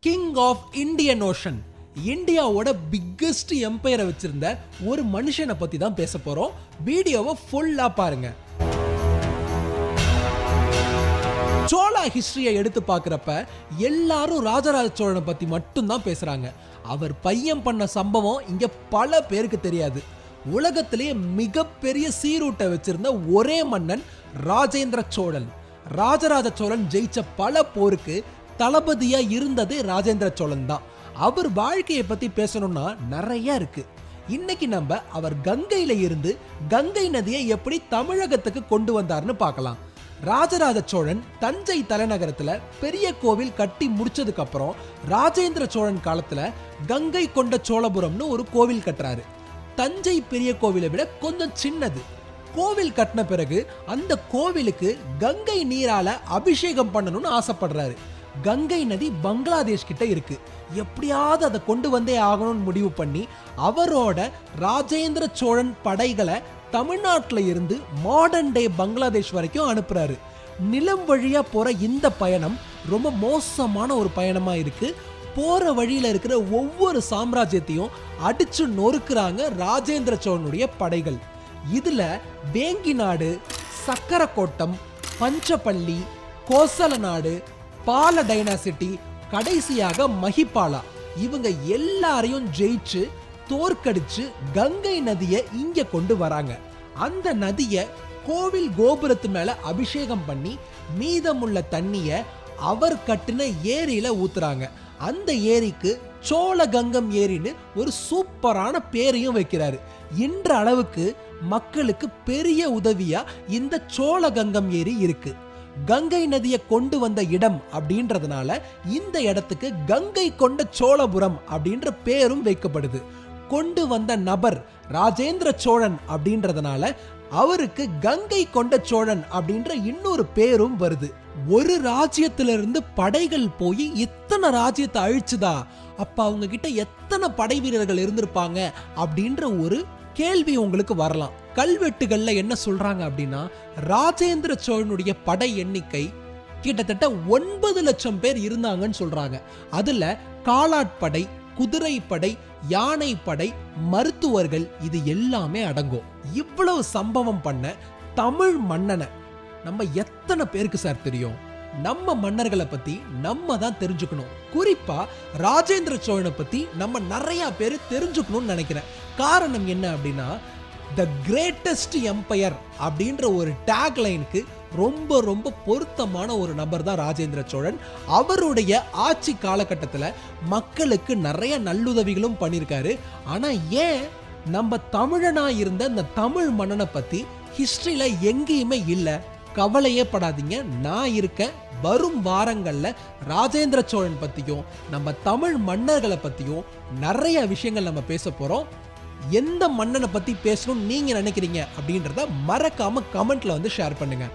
King of Indian ocean, இந்தியாவோட biggest எம்பையரை வச்சிருந்த ஒரு மனுஷனை பத்தி தான் பேச போறோம். வீடியோவை ஃபுல்லா பாருங்க. சோழா ஹிஸ்டரியை எடுத்து பார்க்கிறப்ப எல்லாரும் ராஜராஜ சோழனை பத்தி மட்டும் தான் பேசுறாங்க. அவர் பையன் பண்ண சம்பவம் இங்க பல பேருக்கு தெரியாது. உலகத்திலேயே மிகப்பெரிய சீரூட்டை வச்சிருந்த ஒரே மன்னன் ராஜேந்திர சோழன். ராஜராஜ சோழன் ஜெயிச்ச பல போருக்கு தளபதியா இருந்தது ராஜேந்திர சோழன் தான். அவர் வாழ்க்கையை பத்தி பேசணும்னா நிறைய இருக்கு. இன்னைக்கு நம்ம அவர் கங்கையில இருந்து கங்கை நதியை எப்படி தமிழகத்துக்கு கொண்டு வந்தார்னு பார்க்கலாம். ராஜராஜ சோழன் தஞ்சை தலைநகரத்துல பெரிய கோவில் கட்டி முடிச்சதுக்கு அப்புறம் ராஜேந்திர சோழன் காலத்துல கங்கை கொண்ட சோழபுரம்னு ஒரு கோவில் கட்டுறாரு. தஞ்சை பெரிய கோவிலை விட கொஞ்சம் சின்னது. கோவில் கட்டின பிறகு அந்த கோவிலுக்கு கங்கை நீரால அபிஷேகம் பண்ணணும்னு ஆசைப்படுறாரு. கங்கை நதி பங்களாதேஷ் கிட்ட இருக்கு. எப்படியாவது அதை கொண்டு வந்தே ஆகணும்னு முடிவு பண்ணி அவரோட ராஜேந்திர சோழன் படைகளை தமிழ்நாட்டில் இருந்து மாடர்ன் டே பங்களாதேஷ் வரைக்கும் அனுப்புறாரு. நிலம் வழியா போற இந்த பயணம் ரொம்ப மோசமான ஒரு பயணமா இருக்கு. போற வழியில இருக்கிற ஒவ்வொரு சாம்ராஜ்யத்தையும் அடிச்சு நொறுக்குறாங்க ராஜேந்திர சோழனுடைய படைகள். இதுல வேங்கி நாடு, சக்கரக்கோட்டம், பஞ்சப்பள்ளி, கோசல நாடு, பால டைனாசிட்டி, கடைசியாக மஹிபாலா, இவங்க எல்லாரையும் ஜெயிச்சு தோற்கடிச்சு கங்கை நதியை இங்க கொண்டு வராங்க. அந்த நதியை கோவில் கோபுரத்து மேல அபிஷேகம் பண்ணி மீதமுள்ள தண்ணிய அவர் கட்டின ஏரியில ஊத்துறாங்க. அந்த ஏரிக்கு சோழகங்கம் ஏரின்னு ஒரு சூப்பரான பேரையும் வைக்கிறாரு. இன்ற அளவுக்கு மக்களுக்கு பெரிய உதவியா இந்த சோழகங்கம் ஏரி இருக்கு. கங்கை நதியை கொண்டு வந்த இடம் அப்படின்றதுனால இந்த இடத்துக்கு கங்கை கொண்ட சோழபுரம் அப்படின்ற பேரும் வைக்கப்படுது. கொண்டு வந்த நபர் ராஜேந்திர சோழன் அப்படின்றதுனால அவருக்கு கங்கை கொண்ட சோழன் அப்படின்ற இன்னொரு பேரும் வருது. ஒரு ராஜ்யத்திலிருந்து படைகள் போய் இத்தனை ராஜ்யத்தை அழிச்சுதா, அப்ப அவங்க கிட்ட எத்தனை படை வீரர்கள் இருந்திருப்பாங்க அப்படின்ற ஒரு கேள்வி உங்களுக்கு வரலாம். கல்வெட்டுகள்ல என்ன சொல்றாங்க அப்படின்னா, ராஜேந்திர சோழனுடைய படை எண்ணிக்கை கிட்டத்தட்ட 9 லட்சம் பேர் இருந்தாங்கன்னு சொல்றாங்க. அதுல காலாட்படை, குதிரைப்படை, யானைப்படை, மருத்துவர்கள், இது எல்லாமே அடங்கும். இவ்வளவு சம்பவம் பண்ண தமிழ் மன்னனை நம்ம எத்தனை பேருக்கு சார் தெரியும்? நம்ம மன்னர்களை பத்தி நம்ம தான் தெரிஞ்சுக்கணும். குறிப்பா ராஜேந்திர சோழனை பத்தி நம்ம நிறைய பேர் தெரிஞ்சுக்கணும்னு நினைக்கிறேன். காரணம் என்ன அப்படின்னா, த கிரேட்டஸ்ட் எம்பையர் அப்படின்ற ஒரு டேக்லைனுக்கு ரொம்ப ரொம்ப பொருத்தமான ஒரு நபர் தான் ராஜேந்திர சோழன். அவருடைய ஆட்சி காலகட்டத்தில் மக்களுக்கு நிறைய நல்லுதவிகளும் பண்ணியிருக்காரு. ஆனா ஏன் நம்ம தமிழனா இருந்த இந்த தமிழ் மன்னனை பத்தி ஹிஸ்டரியில எங்கேயுமே இல்லை? கவலையே படாதீங்க, நான் இருக்கேன். வரும் வாரங்கள்ல ராஜேந்திர சோழன் பத்தியும் நம்ம தமிழ் மன்னர்களை பத்தியும் நிறைய விஷயங்கள் நம்ம பேச போறோம். எந்த மன்னனை பத்தி பேசணும் நீங்க நினைக்கிறீங்க அப்படின்றத மறக்காம கமெண்ட்ல வந்து ஷேர் பண்ணுங்க.